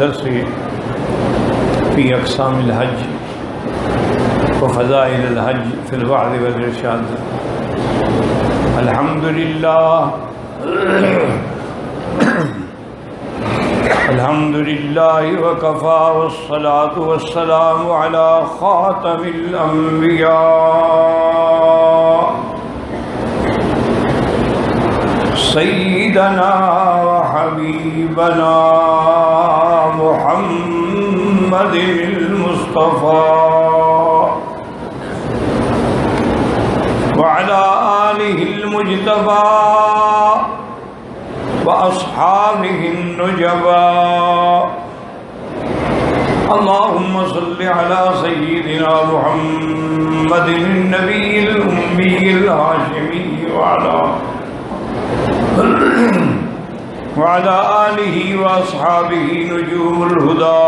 درس في أقسام الحج وفضائل الحج في الوعظ والإرشاد. الحمد لله الحمد لله وكفى والصلاة والسلام على خاتم الأنبياء سيدنا وحبيبنا محمد المصطفى وعلى آله المجتبى وأصحابه النجبى. اللهم صل على سيدنا محمد النبي الأمي الهاشمي وعلى آله وأصحابه نجوم الهدى.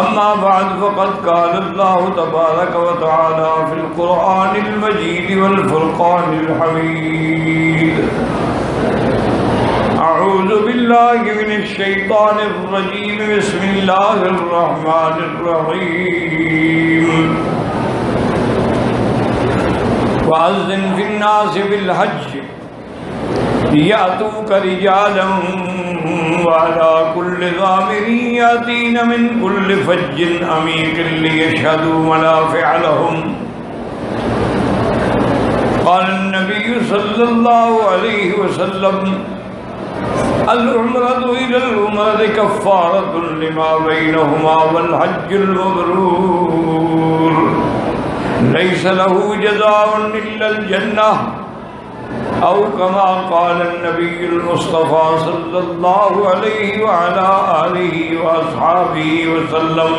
أما بعد فقد قال الله تبارك وتعالى في القرآن المجيد والفرقان الحميد: أعوذ بالله من الشيطان الرجيم. بسم الله الرحمن الرحيم. وأذن في الناس بالحج يأتوك رجالا وعلى كل ضامر يأتين من كل فج عميق ليشهدوا منافع لهم. قال النبي صلى الله عليه وسلم: العمرة إلى العمرة كفارة لما بينهما والحج المبرور ليس له جزاء إلا الجنة، أو كما قال النبي المصطفى صلى الله عليه وعلى آله وأصحابه وسلم.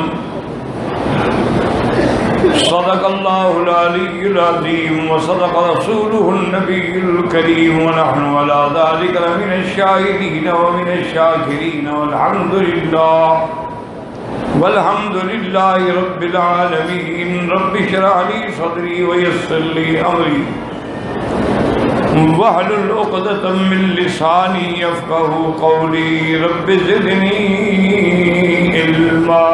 صدق الله العلي العظيم وصدق رسوله النبي الكريم، ونحن على ذلك من الشاهدين ومن الشاكرين، والحمد لله رب العالمين. رب اشرح لي صدري ويسر لي أمري واحلل عقدة من لساني يفقهوا قولي. رب زدني علما.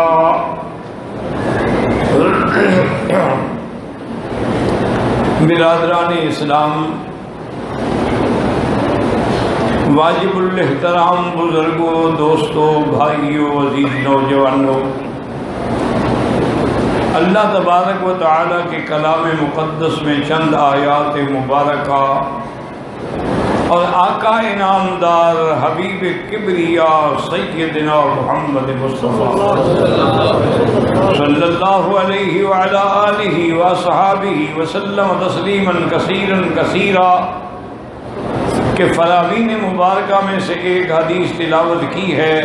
برادران اسلام، واجب الاحترام بزرگوں، دوستوں، بھائیوں، عزیز نوجوانوں، اللہ تبارک و تعالیٰ کے کلام مقدس میں چند آیات مبارکہ اور آقا انعامدار حبیب کبریا سیدنا محمد مصطفیٰ صلی اللہ علیہ وعلی آلہ وصحابہ وسلم تسلیما کثیرا کثیرا کہ فراوین مبارکہ میں سے ایک حدیث تلاوت کی ہے.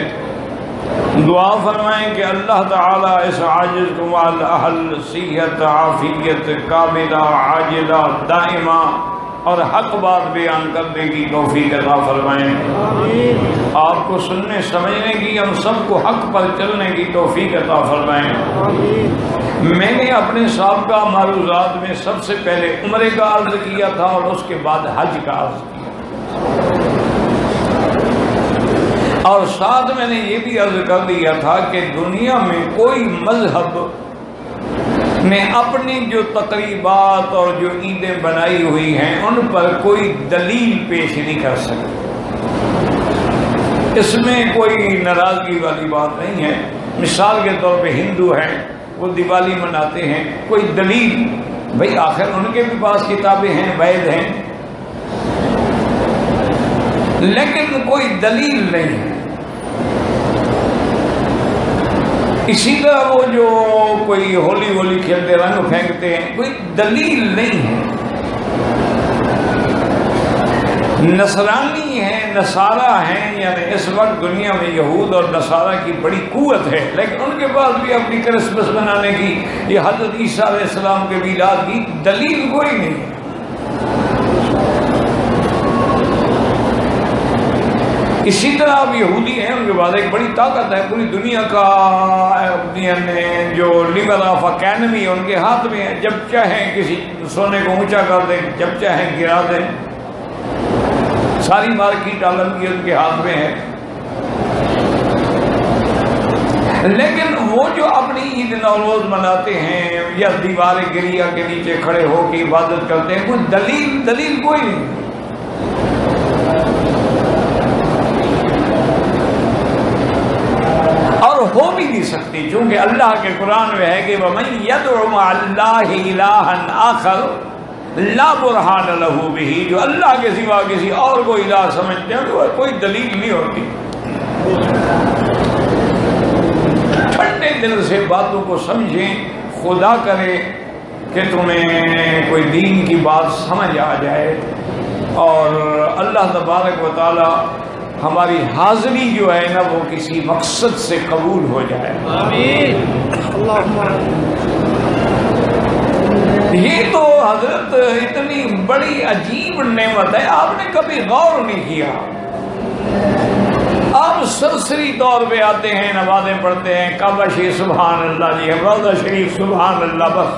دعا فرمائیں کہ اللہ تعالیٰ اس عاجز کو اہل صحت عافیت کاملہ عاجلہ دائمہ اور حق بات بیان کرنے کی توفیق عطا فرمائیں. آپ کو سننے سمجھنے کی، ہم سب کو حق پر چلنے کی توفیق عطا فرمائیں. میں نے اپنے سابقہ معروضات میں سب سے پہلے عمرے کا عرض کیا تھا اور اس کے بعد حج کا عرض کیا، اور ساتھ میں نے یہ بھی عرض کر دیا تھا کہ دنیا میں کوئی مذہب نے اپنی جو تقریبات اور جو عیدیں بنائی ہوئی ہیں ان پر کوئی دلیل پیش نہیں کر سکتا. اس میں کوئی ناراضگی والی بات نہیں ہے. مثال کے طور پہ ہندو ہیں، وہ دیوالی مناتے ہیں، کوئی دلیل؟ بھئی آخر ان کے بھی پاس کتابیں ہیں، وید ہیں، لیکن کوئی دلیل نہیں ہے. اسی طرح وہ جو کوئی ہولی ہولی کھیلتے رنگ پھینکتے ہیں، کوئی دلیل نہیں ہے. نصرانی ہیں، نصارہ ہیں، یعنی اس وقت دنیا میں یہود اور نصارہ کی بڑی قوت ہے، لیکن ان کے پاس بھی اپنی کرسمس منانے کی، یہ حضرت عیسیٰ علیہ السلام کے میلاد کی دلیل کوئی نہیں ہے. اسی طرح اب یہودی ہیں، ان کے بعد ایک بڑی طاقت ہے، پوری دنیا کا جو لیبر آف اکینمی ان کے ہاتھ میں ہے. جب چاہیں کسی سونے کو اونچا کر دیں، جب چاہیں گرا دیں. ساری مارکیٹ عالم کی ان کے ہاتھ میں ہے. لیکن وہ جو اپنی عید نوروز مناتے ہیں یا دیوار گریا کے نیچے کھڑے ہو کے عبادت کرتے ہیں، کوئی دلیل کوئی نہیں، اور ہو بھی نہیں سکتی، چونکہ اللہ کے قرآن میں ہے کہ وَمَن يَدْعُ مَعَ اللَّهِ إِلَٰهًا آخَرَ لَا بُرْهَانَ لَهُ بِهِ، جو اللہ کے سوا کسی اور کو الہ سمجھتے ہیں تو کوئی دلیل نہیں ہوتی۔ ٹھنڈے دل سے باتوں کو سمجھیں، خدا کرے کہ تمہیں کوئی دین کی بات سمجھ آ جائے، اور اللہ تبارک و تعالی ہماری حاضری جو ہے نا وہ کسی مقصد سے قبول ہو جائے، آمین۔ یہ تو حضرت اتنی بڑی عجیب نعمت ہے، آپ نے کبھی غور نہیں کیا۔ آپ سرسری طور پہ آتے ہیں، نمازیں پڑھتے ہیں، کعبہ شریف سبحان اللہ جی، روضہ شریف سبحان اللہ، بس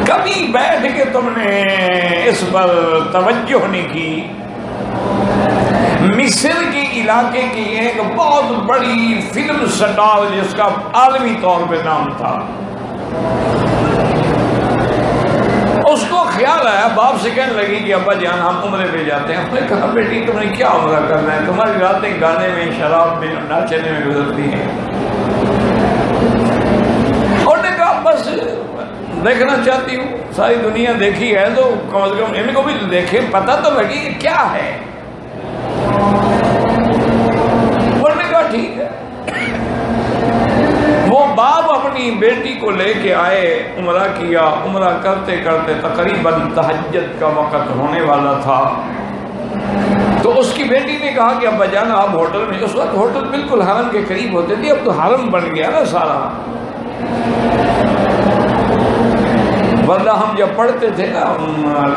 کبھی بیٹھ کے تم نے اس پر توجہ نہیں کی۔ مصر کے علاقے کی ایک بہت بڑی فلم سٹار جس کا عالمی طور پہ نام تھا، اس کو خیال آیا، باپ سے کہنے لگی کہ ابا جان ہم عمرے پہ جاتے ہیں۔ ہم نے کہا بیٹی تم نے کیا عمرہ کرنا ہے، تمہاری راتیں گانے میں، شراب میں، ناچنے میں گزرتی ہیں۔ اور نے کہا بس دیکھنا چاہتی ہوں، ساری دنیا دیکھی ہے تو کم از کم ان کو بھی دیکھے، پتہ تو لگے یہ کیا ہے۔ اور نے کہا ٹھیک ہے۔ وہ باپ اپنی بیٹی کو لے کے آئے، عمرہ کیا، عمرہ کرتے کرتے تقریباً تہجد کا وقت ہونے والا تھا، تو اس کی بیٹی نے کہا کہ ابا جان آپ ہوٹل میں، اس وقت ہوٹل بالکل حرم کے قریب ہوتے تھے، اب تو حرم بن گیا نا سارا، ورنہ ہم جب پڑھتے تھے نا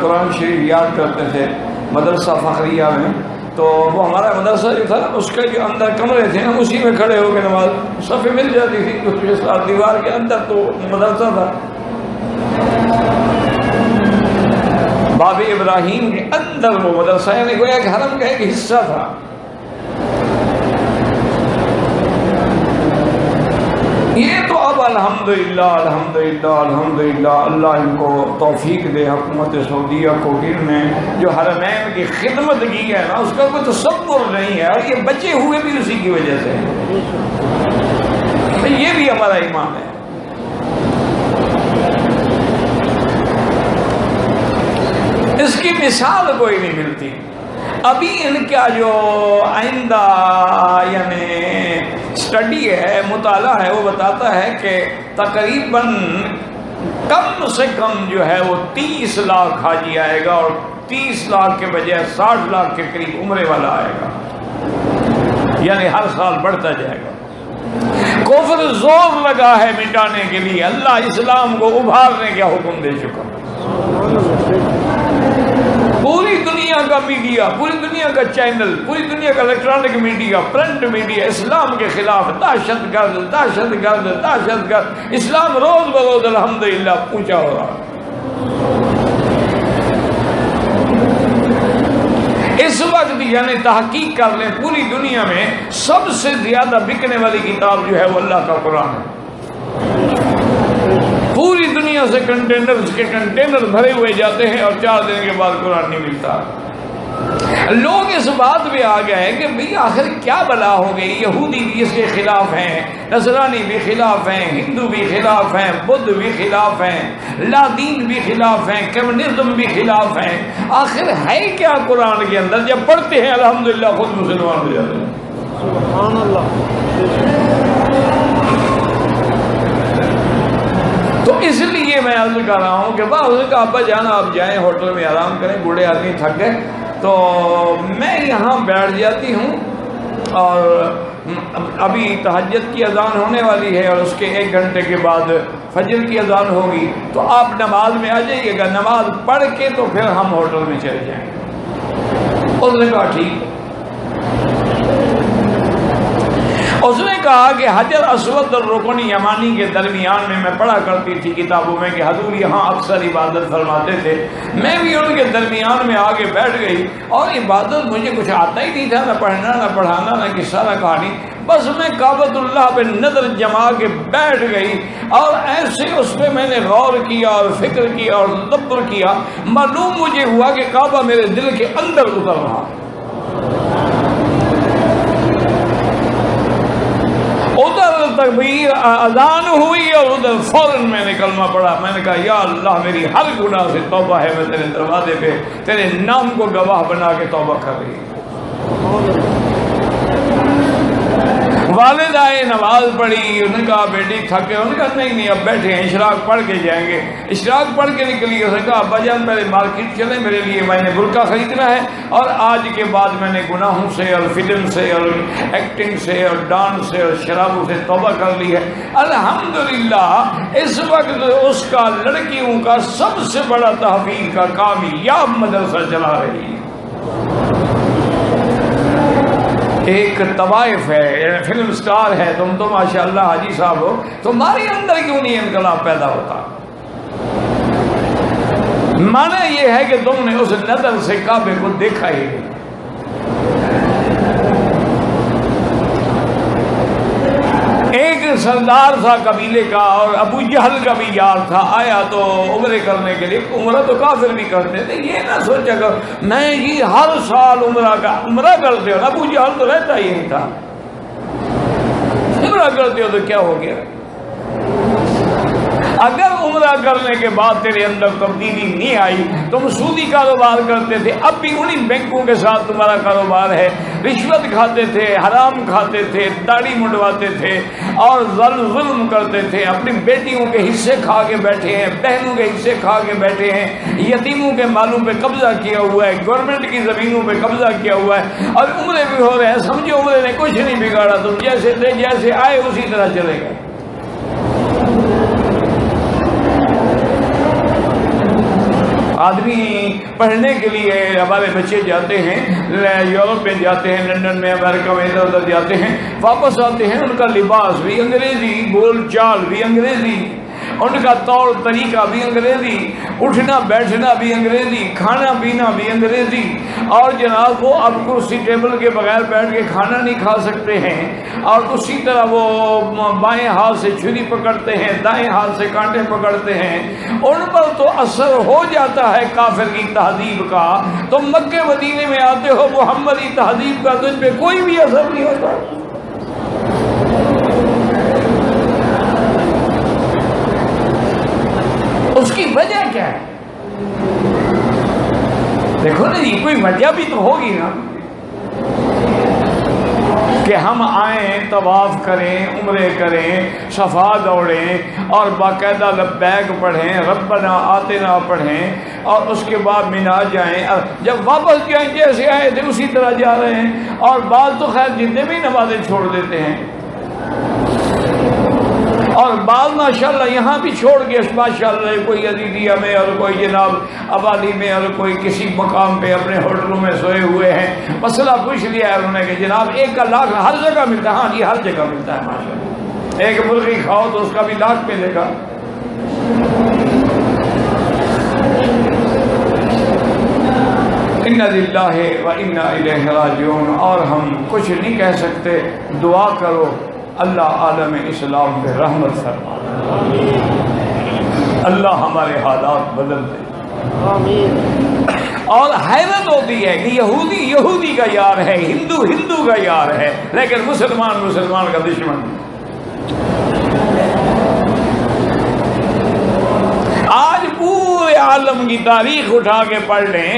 قرآن شریف یاد کرتے تھے مدرسہ فخریہ میں، تو وہ ہمارا مدرسہ جو تھا اس کے جو اندر کمرے تھے نا اسی میں کھڑے ہو کے نماز صفیں مل جاتی تھی، اس کے ساتھ دیوار کے اندر تو مدرسہ تھا، باب ابراہیم کے اندر وہ مدرسہ، یعنی گویا کہ حرم کا ایک حصہ تھا۔ یہ تو اب الحمدللہ الحمدللہ الحمدللہ اللہ ان کو توفیق دے، حکومت سعودیہ کو، ان نے جو حرمین کی خدمت کی ہے نا اس کا کوئی تصور نہیں ہے، اور یہ بچے ہوئے بھی اسی کی وجہ سے، یہ بھی ہمارا ایمان ہے۔ اس کی مثال کوئی نہیں ملتی۔ ابھی ان کا جو آئندہ یعنی اسٹڈی ہے، مطالعہ ہے، وہ بتاتا ہے کہ تقریباً کم سے کم جو ہے وہ 30 لاکھ حاجی آئے گا، اور 30 لاکھ کے بجائے 60 لاکھ کے قریب عمرے والا آئے گا، یعنی ہر سال بڑھتا جائے گا۔ کفر زور لگا ہے مٹانے کے لیے، اللہ اسلام کو ابھارنے کا حکم دے چکا۔ پوری دنیا کا میڈیا، پوری دنیا کا چینل، پوری دنیا کا الیکٹرانک میڈیا، پرنٹ میڈیا اسلام کے خلاف، دہشت گرد دہشت گرد دہشت گرد، اسلام روز بروز الحمدللہ اونچا ہو رہا۔ اس وقت یعنی تحقیق کر لیں پوری دنیا میں سب سے زیادہ بکنے والی کتاب جو ہے وہ اللہ کا قرآن ہے۔ پوری دنیا سے کنٹینر بھرے ہوئے جاتے ہیں، اور 4 دن کے بعد قرآن نہیں ملتا۔ لوگ اس بات پہ آ گئے کہ بھئی آخر کیا بلا ہو گئی، یہودی بھی اس کے خلاف ہیں، نصرانی بھی خلاف ہیں، ہندو بھی خلاف ہیں، بدھ بھی خلاف ہیں، لادین بھی خلاف ہیں، کمیونزم بھی خلاف ہیں، آخر ہے کیا قرآن کے اندر؟ جب پڑھتے ہیں الحمدللہ خود مسلمان ہو جاتے ہیں۔ سبحان اللہ۔ تو اس لیے میں عرض کر رہا ہوں کہ بعض کا ابا جانا آپ جائیں ہوٹل میں آرام کریں، بوڑھے آدمی تھک گئے تو میں یہاں بیٹھ جاتی ہوں، اور ابھی تہجد کی اذان ہونے والی ہے، اور اس کے 1 گھنٹے کے بعد فجر کی اذان ہوگی، تو آپ نماز میں آ جائیے گا، نماز پڑھ کے تو پھر ہم ہوٹل میں چلے جائیں گے۔ اس نے کہا ٹھیک۔ اس نے کہا کہ حجر اسود اور رکن یمانی کے درمیان میں پڑھا کرتی تھی کتابوں میں کہ حضور یہاں اکثر عبادت فرماتے تھے، میں بھی ان کے درمیان میں آ کے بیٹھ گئی اور عبادت مجھے کچھ آتا ہی نہیں تھا، نہ پڑھنا نہ پڑھانا نہ قصہ نہ کہانی، بس میں کعبۃ اللہ پہ نظر جما کے بیٹھ گئی اور ایسے اس پہ میں نے غور کیا اور فکر کیا اور تدبر کیا، معلوم مجھے ہوا کہ کعبہ میرے دل کے اندر اتر رہا، ادھر تکبیر اذان ہوئی اور ادھر فوراً میں نے کلمہ پڑھا، میں نے کہا یا اللہ میری ہر گناہ سے توبہ ہے، میں تیرے دروازے پہ تیرے نام کو گواہ بنا کے توبہ کر رہی ہوں۔ والد آئے، نماز پڑھی، انہوں نے کہا بیٹی تھکے، انہوں نے کہا نہیں اب بیٹھے ہیں، اشراق پڑھ کے جائیں گے، اشراق پڑھ کے نکلی، اس نے کہا ابا جان پہلے مارکیٹ چلیں، میرے لیے میں نے برقع خریدنا ہے اور آج کے بعد میں نے گناہوں سے اور فلم سے اور ایکٹنگ سے اور ڈانس سے اور شرابوں سے توبہ کر لی ہے۔ الحمدللہ اس وقت اس کا لڑکیوں کا سب سے بڑا تحفیظ کا کامیاب مدرسہ چلا رہی ہے، ایک طوائف ہے، فلم سٹار ہے، تم تو ماشاءاللہ حاجی صاحب ہو، تمہارے اندر کیوں نہیں انقلاب پیدا ہوتا؟ معنی یہ ہے کہ تم نے اس نظر سے کعبے کو دیکھا ہی نہیں۔ ایک سردار تھا قبیلے کا اور ابو جہل کا بھی یار تھا، آیا تو عمرے کرنے کے لیے، عمرہ تو کافر بھی کرتے تھے، یہ نہ سوچا کہ میں یہ ہر سال عمرہ کرتے ہو، ابو جہل تو رہتا ہی نہیں تھا، عمرہ کرتے ہو تو کیا ہو گیا؟ اگر عمرہ کرنے کے بعد تیرے اندر تبدیلی نہیں آئی، تم سودی کاروبار کرتے تھے، اب بھی انہی بینکوں کے ساتھ تمہارا کاروبار ہے، رشوت کھاتے تھے، حرام کھاتے تھے، داڑھی منڈواتے تھے اور ظلم کرتے تھے، اپنی بیٹیوں کے حصے کھا کے بیٹھے ہیں، بہنوں کے حصے کھا کے بیٹھے ہیں، یتیموں کے مالوں پہ قبضہ کیا ہوا ہے، گورنمنٹ کی زمینوں پہ قبضہ کیا ہوا ہے، اور عمرے بھی ہو رہے ہیں، سمجھو عمرے نے کچھ نہیں بگاڑا، تم جیسے تھے جیسے آئے اسی طرح چلے گئے۔ آدمی پڑھنے کے لیے، ہمارے بچے جاتے ہیں یورپ میں جاتے ہیں، لندن میں، امریکہ میں، ادھر ادھر جاتے ہیں، واپس آتے ہیں، ان کا لباس بھی انگریزی، بول چال بھی انگریزی، ان کا طور طریقہ بھی انگریزی، اٹھنا بیٹھنا بھی انگریزی، کھانا پینا بھی انگریزی، اور جناب وہ اب کرسی ٹیبل کے بغیر بیٹھ کے کھانا نہیں کھا سکتے ہیں، اور اسی طرح وہ بائیں ہاتھ سے چھری پکڑتے ہیں، دائیں ہاتھ سے کانٹے پکڑتے ہیں، ان پر تو اثر ہو جاتا ہے کافر کی تہذیب کا، تم مکے مدینے میں آتے ہو محمدی تہذیب کا، تجھ پہ کوئی بھی اثر نہیں ہوتا۔ اس کی وجہ کیا ہے؟ دیکھو نا جی، کوئی وجہ بھی تو ہوگی نا کہ ہم آئیں، طواف کریں، عمرے کریں، صفا دوڑیں اور باقاعدہ لبیک پڑھیں، ربنا آتنا پڑھیں، اور اس کے بعد مینا جائیں، جب واپس جائیں جیسے آئے تھے اسی طرح جا رہے ہیں، اور بعض تو خیر جتنے بھی نمازیں چھوڑ دیتے ہیں، اور بعض ماشاءاللہ یہاں بھی چھوڑ کے ماشاءاللہ کوئی عزیزیہ میں اور کوئی جناب آبادی میں اور کوئی کسی مقام پہ اپنے ہوٹلوں میں سوئے ہوئے ہیں، مسئلہ پوچھ لیا ہے انہوں نے کہ جناب 1 کا لاکھ ہر جگہ ملتا ہے، ہاں جی ہر جگہ ملتا ہے ماشاءاللہ، ایک مرغی کھاؤ تو اس کا بھی لاکھ ملے گا۔ اِنَّ لِلَّهِ وَإِنَّا إِلَيْهِ راجعون، اور ہم کچھ نہیں کہہ سکتے، دعا کرو اللہ عالم اسلام پہ رحمت فرما، اللہ ہمارے حالات بدل دے۔ اور حیرت ہوتی ہے کہ یہودی یہودی کا یار ہے، ہندو ہندو کا یار ہے، لیکن مسلمان مسلمان کا دشمن۔ آج پورے عالم کی تاریخ اٹھا کے پڑھ لیں،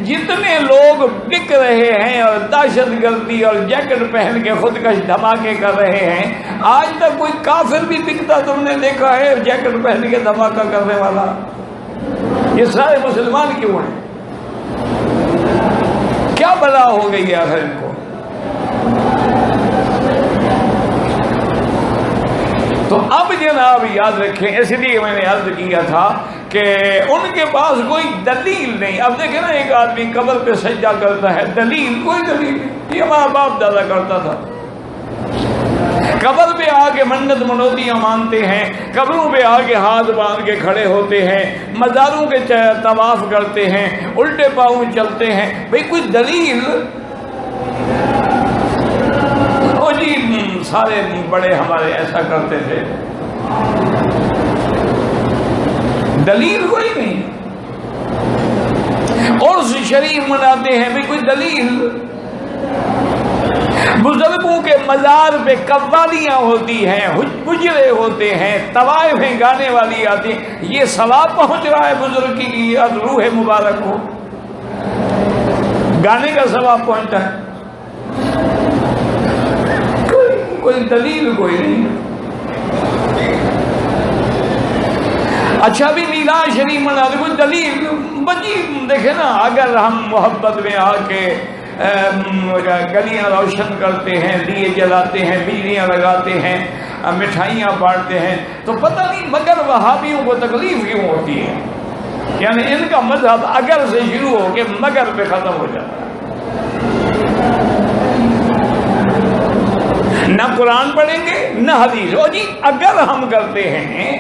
جتنے لوگ بک رہے ہیں اور دہشت گردی اور جیکٹ پہن کے خودکش دھماکے کر رہے ہیں، آج تک کوئی کافر بھی بکتا تم نے دیکھا ہے جیکٹ پہن کے دھماکہ کرنے والا؟ یہ سارے مسلمان کیوں ہیں؟ کیا بلا ہو گئی ہے آخر ان کو؟ تو اب جناب یاد رکھیں، اس لیے میں نے عرض کیا تھا کہ ان کے پاس کوئی دلیل نہیں۔ اب دیکھیں نا، ایک آدمی قبر پہ سجدہ کرتا ہے، دلیل کوئی دلیل نہیں، یہ ہمارا باپ دادا کرتا تھا، قبر پہ آ کے منت منوتیاں مانتے ہیں، قبروں پہ آ کے ہاتھ باندھ کے کھڑے ہوتے ہیں، مزاروں کے طواف کرتے ہیں، الٹے پاؤں چلتے ہیں. بھئی کوئی دلیل؟ او جی سارے بڑے ہمارے ایسا کرتے تھے، دلیل کوئی نہیں. عرس شریف مناتے ہیں، بھئی کوئی دلیل؟ بزرگوں کے مزار پہ قوالیاں ہوتی ہیں، حجرے ہوتے ہیں، طوائفیں گانے والی آتی ہیں، یہ ثواب پہنچ رہا ہے بزرگ کی روح مبارک کو؟ گانے کا ثواب پہنچتا ہے؟ کوئی دلیل کوئی نہیں. اچھا بھی میلاد شریف مناتے، کوئی دلیل؟ بچی دیکھیں نا، اگر ہم محبت میں آ کے گلیاں روشن کرتے ہیں، دیے جلاتے ہیں، بجلیاں لگاتے ہیں، مٹھائیاں بانٹتے ہیں، تو پتہ نہیں مگر وہابیوں کو تکلیف کیوں ہوتی ہے؟ یعنی ان کا مذہب اگر سے شروع ہو کے مگر پہ ختم ہو جاتا ہے. نہ قرآن پڑھیں گے نہ حدیث. او جی اگر ہم کرتے ہیں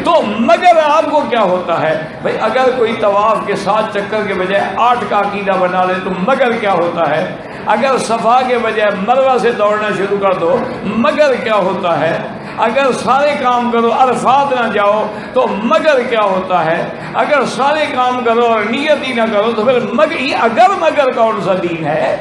تو مگر آپ کو کیا ہوتا ہے؟ بھئی اگر کوئی طواف کے 7 چکر کے بجائے 8 کا عقیدہ بنا لے تو مگر کیا ہوتا ہے؟ اگر صفا کے بجائے مروہ سے دوڑنا شروع کر دو مگر کیا ہوتا ہے؟ اگر سارے کام کرو عرفات نہ جاؤ تو مگر کیا ہوتا ہے؟ اگر سارے کام کرو اور نیت ہی نہ کرو تو پھر مگر کون سا دین ہے؟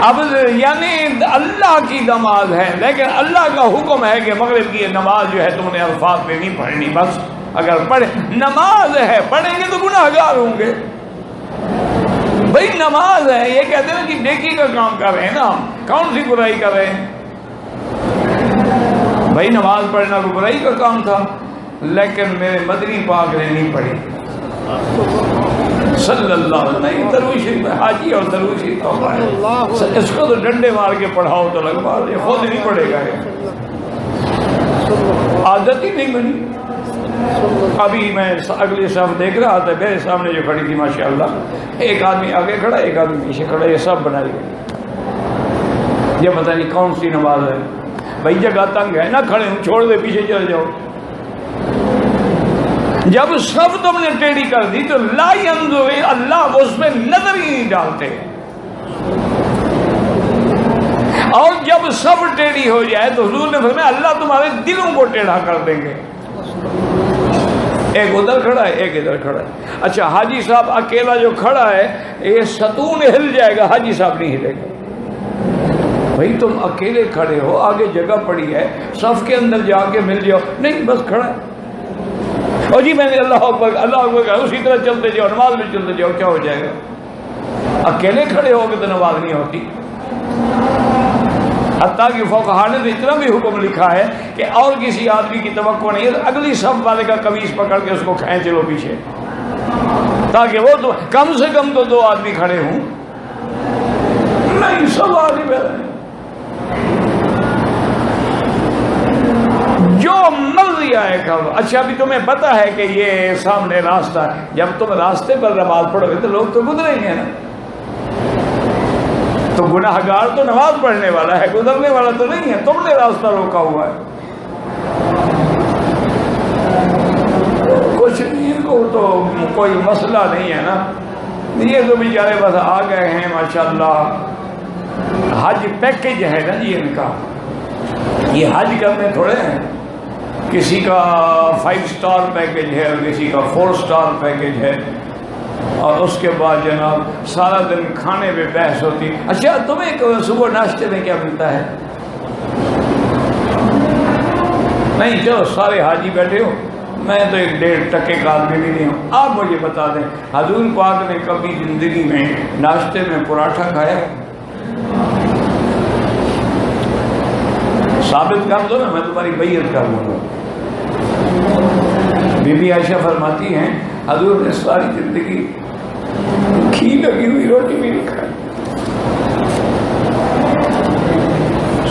اب یعنی اللہ کی نماز ہے، لیکن اللہ کا حکم ہے کہ مغرب کی نماز جو ہے تم نے الفاظ میں نہیں پڑھنی. بس اگر پڑھے نماز ہے، پڑھیں گے تو گناہ گار ہوں گے. بھئی نماز ہے، یہ کہتے ہیں کہ نیکی کا کام کر رہے ہیں نا، ہم کون سی برائی کر رہے ہیں؟ بھئی نماز پڑھنا تو برائی کا کام تھا، لیکن میرے مدنی پاک نے نہیں پڑھی صلی اللہ علیہ وسلم. نہیں درود شریف حاجی اور درود شریف کا پڑھے، اس کو تو ڈنڈے مار کے پڑھاؤ تو لگوا دے، خود نہیں پڑھے گا. عادت ہی نہیں بنی. ابھی میں اگلی صف دیکھ رہا تھا، میرے سامنے جو کھڑی تھی ماشاءاللہ، ایک آدمی آگے کھڑا ایک آدمی پیچھے کھڑا، یہ سب بنائی گئی. یہ پتہ نہیں کون سی نماز ہے. بھائی جگہ تنگ ہے، نہ کھڑے ہوں، چھوڑ دے پیچھے چل جاؤ. جب سب تم نے ٹیڑھی کر دی تو لا ينظر، اللہ اس میں نظر ہی نہیں ڈالتے. اور جب سب ٹیڑھی ہو جائے تو حضور نے فرمایا اللہ تمہارے دلوں کو ٹیڑھا کر دیں گے. ایک ادھر کھڑا ہے ایک ادھر کھڑا ہے. اچھا حاجی صاحب اکیلا جو کھڑا ہے یہ ستون ہل جائے گا، حاجی صاحب نہیں ہلے گا. بھئی تم اکیلے کھڑے ہو، آگے جگہ پڑی ہے، صف کے اندر جا کے مل جاؤ. نہیں بس کھڑا ہے. اور جی میں نے اللہ اکبر کہا، اسی طرح چلتے جاؤ، نماز میں چلتے جاؤ، کیا ہو جائے گا؟ اکیلے کھڑے ہو کے تو نماز نہیں ہوتی. حتیٰ کہ فقہاء نے اتنا بھی حکم لکھا ہے کہ اور کسی آدمی کی توقع نہیں ہے، اگلی صف والے کا قمیص پکڑ کے اس کو کھینچ لو پیچھے، تاکہ وہ تو کم سے کم تو 2 آدمی کھڑے ہوں. نہیں سب آدمی بیٹھے جو مرضی آئے کرو. اچھا ابھی تمہیں پتا ہے کہ یہ سامنے راستہ ہے، جب تم راستے پر نماز پڑھو گے تو لوگ تو گزریں گے نا. تو گناہ گار تو نماز پڑھنے والا ہے، گزرنے والا تو نہیں ہے. تم نے راستہ روکا ہوا ہے. کچھ ان کو تو کوئی مسئلہ نہیں ہے نا، یہ تو بیچارے بس آ گئے ہیں ماشاءاللہ. حج پیکج ہے نا جی ان کا، یہ حج کرنے تھوڑے ہیں. کسی کا 5 سٹار پیکج ہے اور کسی کا 4 سٹار پیکج ہے، اور اس کے بعد جناب سارا دن کھانے پہ بحث ہوتی. اچھا تمہیں صبح ناشتے میں کیا ملتا ہے؟ نہیں چلو سارے حاجی بیٹھے ہو، میں تو 1.5 ٹکے کا آدمی بھی نہیں ہوں. آپ مجھے بتا دیں حضور پاک نے کبھی زندگی میں ناشتے میں پراٹھا کھایا؟ ثابت کر دو نا، میں تمہاری بیعت کر لوں گا. بی بی عائشہ فرماتی ہیں حضور نے ساری زندگی گھی لگی ہوئی روٹی بھی نہیں کھائی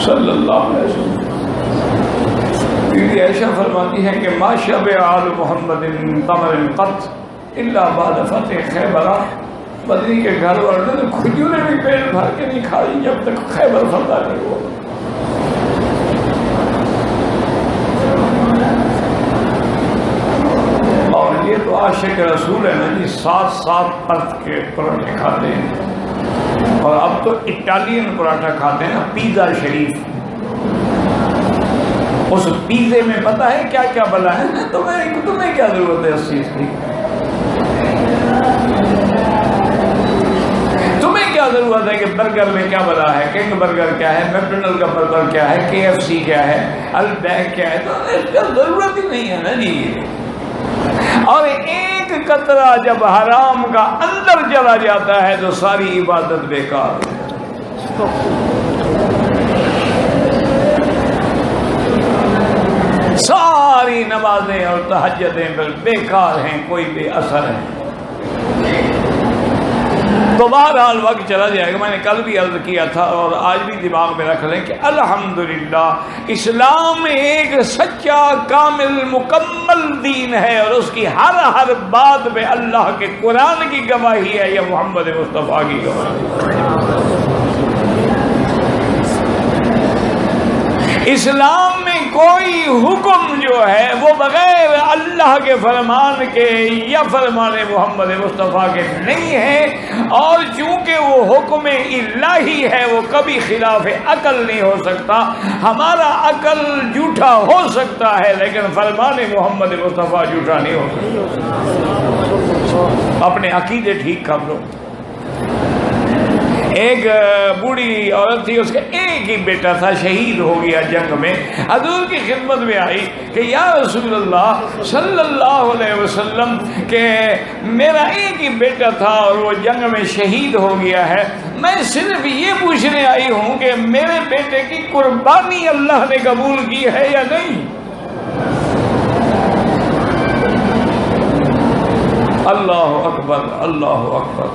صلی اللہ علیہ وسلم. بی بی عائشہ فرماتی ہیں کہ ما شبع آل محمد تمر قط الا بعد فتح خیبر بدری کے گھر والوں نے کھجوریں بھی پیٹ بھر کے نہیں کھائی جب تک خیبر فتح نہیں ہوا۔ اور یہ تو عاشق رسول ہے نا جی، 7 پرت کے پراٹھے کھاتے ہیں، اور اب تو اٹالین پراٹھا کھاتے ہیں نا، پیزا شریف۔ اس پیزے میں پتہ ہے کیا کیا بلا ہے؟ تمہیں کیا ضرورت ہے اس چیز کی؟ تمہیں کیا ضرورت ہے کہ برگر میں کیا بلا ہے؟ کنگ برگر کیا ہے، میکڈونلڈ کا برگر کیا ہے، KFC کیا ہے، البیک کیا ہے؟ تو اس کا ضرورت ہی نہیں ہے نا جی۔ اور ایک قطرہ جب حرام کا اندر چلا جاتا ہے تو ساری عبادت بیکار ہے۔ ساری نمازیں اور تہجدیں بیکار ہیں، کوئی بے اثر ہیں۔ تو بہرحال وقت چلا جائے گا۔ میں نے کل بھی عرض کیا تھا اور آج بھی دماغ میں رکھ لیں کہ الحمدللہ اسلام ایک سچا کامل مکمل دین ہے، اور اس کی ہر بات میں اللہ کے قرآن کی گواہی ہے یا محمد مصطفیٰ کی گواہی۔ اسلام میں کوئی حکم جو ہے وہ بغیر اللہ کے فرمان کے یا فرمان محمد مصطفیٰ کے نہیں ہے، اور چونکہ وہ حکم الہی ہے وہ کبھی خلاف عقل نہیں ہو سکتا۔ ہمارا عقل جھوٹا ہو سکتا ہے لیکن فرمان محمد مصطفیٰ جھوٹا نہیں ہو سکتا۔ اپنے عقیدے ٹھیک کر لو۔ ایک بوڑھی عورت تھی، اس کا ایک ہی بیٹا تھا، شہید ہو گیا جنگ میں۔ حضور کی خدمت میں آئی کہ یا رسول اللہ صلی اللہ علیہ وسلم کہ میرا ایک ہی بیٹا تھا اور وہ جنگ میں شہید ہو گیا ہے، میں صرف یہ پوچھنے آئی ہوں کہ میرے بیٹے کی قربانی اللہ نے قبول کی ہے یا نہیں؟ اللہ اکبر، اللہ اکبر۔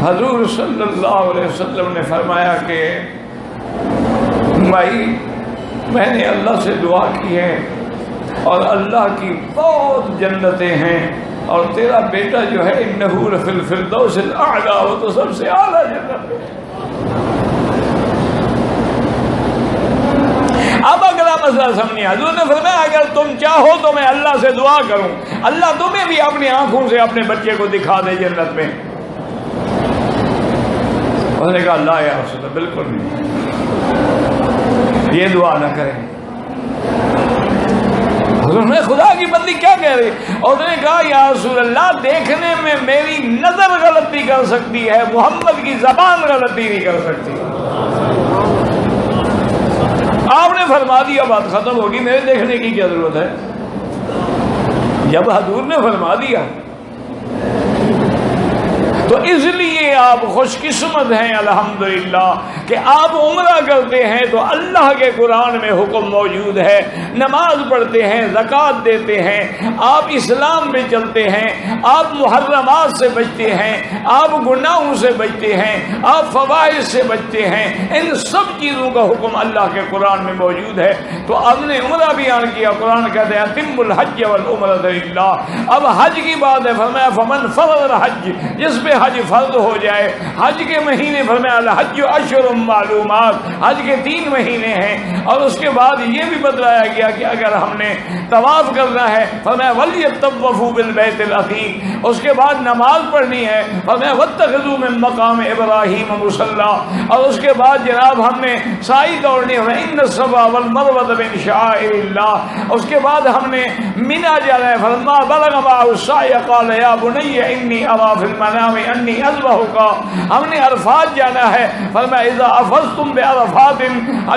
حضور صلی اللہ علیہ وسلم نے فرمایا کہ بھائی میں نے اللہ سے دعا کی ہے اور اللہ کی بہت جنتیں ہیں، اور تیرا بیٹا جو ہے انہ لفی الفردوس الاعلی، وہ تو سب سے اعلیٰ جنت ہے۔ اب اگلا مسئلہ سمجھیں، حضور نے فرمایا اگر تم چاہو تو میں اللہ سے دعا کروں اللہ تمہیں بھی اپنی آنکھوں سے اپنے بچے کو دکھا دے جنت میں۔ اس نے کہا لا یا رسول اللہ، بالکل نہیں، یہ دعا نہ کریں۔ حضور نے خدا کی بندی کیا کہہ رہی؟ اور اس نے کہا یا رسول اللہ دیکھنے میں میری نظر غلطی کر سکتی ہے، محمد کی زبان غلطی نہیں کر سکتی۔ آپ نے فرما دیا بات ختم ہوگی، میرے دیکھنے کی کیا ضرورت ہے؟ جب حضور نے فرما دیا تو اس لیے آپ خوش قسمت ہیں الحمدللہ کہ آپ عمرہ کرتے ہیں تو اللہ کے قرآن میں حکم موجود ہے، نماز پڑھتے ہیں، زکوٰۃ دیتے ہیں، آپ اسلام میں چلتے ہیں، آپ محرمات سے بچتے ہیں، آپ گناہوں سے بچتے ہیں، آپ فواحش سے بچتے ہیں، ان سب چیزوں کا حکم اللہ کے قرآن میں موجود ہے۔ تو آپ نے عمرہ بیان کیا، قرآن کہتے ہیں اتم الحج والعمرۃ للہ۔ اب حج کی بات ہے، فرمایا فمن فرض الحج، جس پہ حج فرض ہو جائے۔ حج کے مہینے فرمایا الحج اشہر معلومات، حج کے 3 مہینے ہیں، اور اس کے بعد یہ بھی بتلایا گیا کہ اگر ہم نے طواف کرنا ہے فرمایا وَلْيَطَّوَّفُوا بِالْبَيْتِ الْعَتِيقِ، اس کے بعد نماز پڑھنی ہے فرمایا وَاتَّخِذُوا مِن مَقَامِ إِبْرَاهِيمَ مُصَلًّى، اور اس کے بعد جناب ہم نے سعی دوڑنی ہے إِنَّ الصَّفَا وَالْمَرْوَةَ مِن شَعَائِرِ اللَّهِ، اس کے بعد ہم نے مینا جانا ہے فلما بلغ معه السعي قال يا بني إني أرى في المنام أني أذبحك، ہم نے عرفات جانا ہے فرمایا اذا افضتم بعرفات،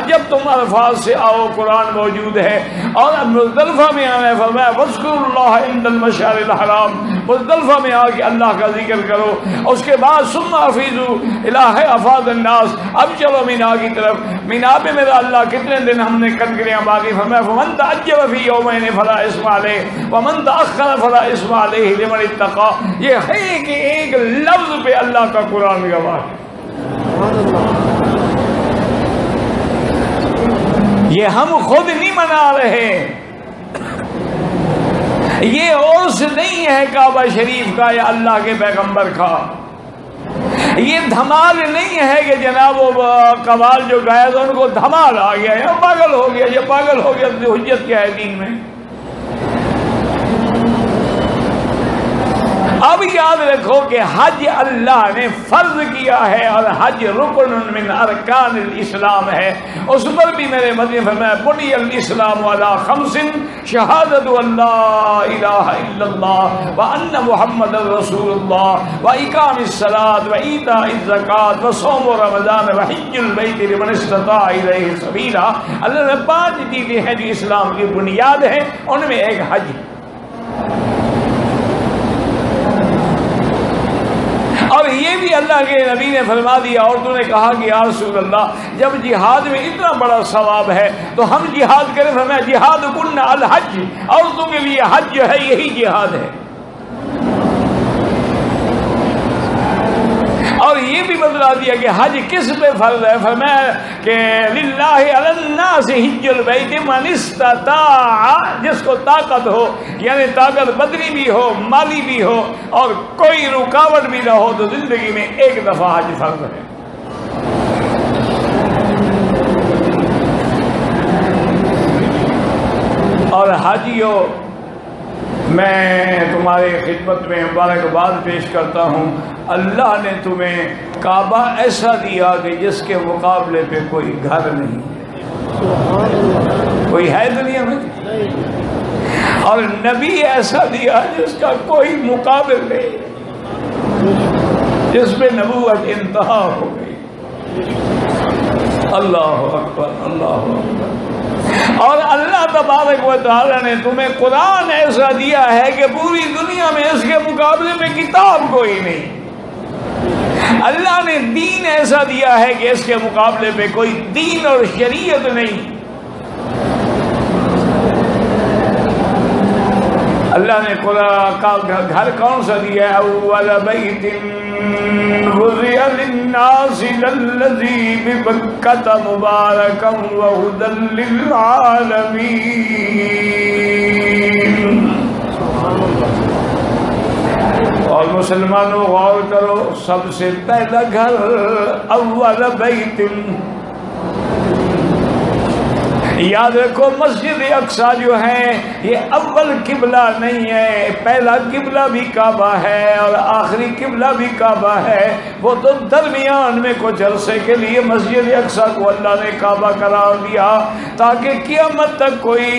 جب تم عرفات سے آؤ قرآن موجود ہے، اور مزدلفہ میں آنا ہے فرمایا واذکروا اللہ عند المشعر الحرام، مزدلفہ میں آ کے اللہ کا ذکر کرو، اس کے بعد ثم افیضوا الی افاض الناس، اب چلو مینا کی طرف۔ مینا پہ میرا اللہ کتنے دن ہم نے کنکریاں باغی فرمایا فمن تعجب فی یومین فلا اثم علیہ ومن تأخر فلا اثم علیہ لمن اتقى، یہ ہے کہ ایک لفظ پہ اللہ کا قرآن گواہ ہے۔ یہ ہم خود نہیں منا رہے، یہ اور قوس نہیں ہے کعبہ شریف کا یا اللہ کے پیغمبر کا. یہ دھمال نہیں ہے کہ جناب وہ قوال جو گایا تھا ان کو دھمال آ گیا یا پاگل ہو گیا. یہ پاگل ہو گیا تو حجت کیا ہے دین میں؟ اب یاد رکھو کہ حج اللہ نے فرض کیا ہے اور حج رکن من ارکان الاسلام ہے. اس پر بھی میرے مدنی فرمایا بنی الاسلام علی خمس شہادت ان لا الہ الا اللہ وان محمد رسول اللہ واقام الصلاۃ وایتاء الزکاۃ وصوم رمضان وحج البیت لمن استطاع الیہ سبیلا. اللہ نے 5 چیزیں ہیں جو اسلام کی بنیاد ہیں، ان میں ایک حج. اور یہ بھی اللہ کے نبی نے فرما دیا. اور تو نے کہا کہ یا رسول اللہ جب جہاد میں اتنا بڑا ثواب ہے تو ہم جہاد کریں. فرمایا جہاد کن الحج، عورتوں کے لیے حج جو ہے یہی جہاد ہے. اور یہ بھی بتلا دیا کہ حج کس پہ فرض ہے. فرمایا کہ للہ علی الناس حج البیت من استطاع، جس کو طاقت ہو، یعنی طاقت بدنی بھی ہو مالی بھی ہو اور کوئی رکاوٹ بھی نہ ہو تو زندگی میں ایک دفعہ حج فرض ہے. اور حاجیوں میں تمہارے خدمت میں مبارکباد پیش کرتا ہوں. اللہ نے تمہیں کعبہ ایسا دیا کہ جس کے مقابلے پہ کوئی گھر نہیں ہے، کوئی ہے دنیا میں. اور نبی ایسا دیا جس کا کوئی مقابل نہیں، جس پہ نبوت انتہا ہو گئی. اللہ اکبر اللہ اکبر. اور اللہ تبارک و تعالی نے تمہیں قرآن ایسا دیا ہے کہ پوری دنیا میں اس کے مقابلے میں کتاب کوئی نہیں. اللہ نے دین ایسا دیا ہے کہ اس کے مقابلے پہ کوئی دین اور شریعت نہیں. اللہ نے قرآن کا گھر کون سا دیا ہے؟ اول بیت وضع للناس للذی ببکۃ مبارکا وہدی للعالمین. اور مسلمانوں غور کرو، سب سے پہلا گھر اول بیت، یاد رکھو مسجد اقصیٰ جو ہے یہ اول قبلہ نہیں ہے. پہلا قبلہ بھی کعبہ ہے اور آخری قبلہ بھی کعبہ ہے. وہ تو درمیان میں کچھ عرصے کے لیے مسجد اقصیٰ کو اللہ نے کعبہ قرار دیا تاکہ قیامت تک کوئی